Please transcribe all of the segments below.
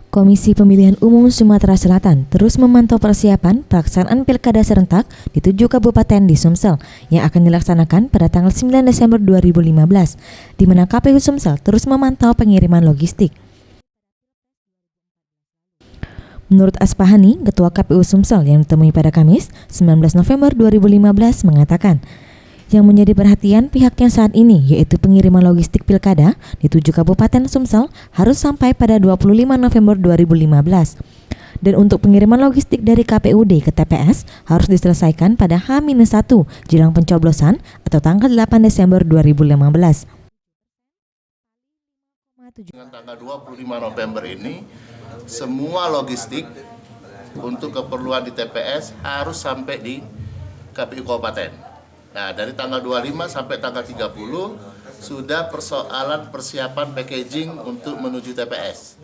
Komisi Pemilihan Umum Sumatera Selatan terus memantau persiapan pelaksanaan Pilkada serentak di 7 kabupaten di Sumsel yang akan dilaksanakan pada tanggal 9 Desember 2015, di mana KPU Sumsel terus memantau pengiriman logistik. Menurut Aspahani, Ketua KPU Sumsel yang ditemui pada Kamis, 19 November 2015 mengatakan, yang menjadi perhatian pihaknya saat ini yaitu pengiriman logistik pilkada di 7 kabupaten Sumsel harus sampai pada 25 November 2015. Dan untuk pengiriman logistik dari KPUD ke TPS harus diselesaikan pada H-1 jelang pencoblosan atau tanggal 8 Desember 2015. Dengan tanggal 25 November ini, semua logistik untuk keperluan di TPS harus sampai di KPU Kabupaten. Nah, dari tanggal 25 sampai tanggal 30 sudah persoalan persiapan packaging untuk menuju TPS.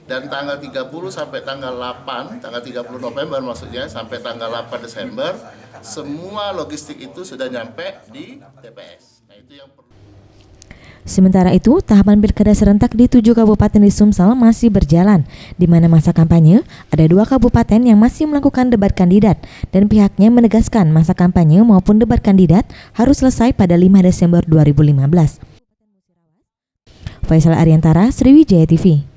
Dan tanggal 30 sampai tanggal 8, tanggal 30 November maksudnya, sampai tanggal 8 Desember, semua logistik itu sudah nyampe di TPS. Nah, itu yang perlu. Sementara itu, tahapan pilkada serentak di 7 kabupaten di Sumsel masih berjalan, di mana masa kampanye ada 2 kabupaten yang masih melakukan debat kandidat, dan pihaknya menegaskan masa kampanye maupun debat kandidat harus selesai pada 5 Desember 2015. Faisal Ariantara, Sriwijaya TV.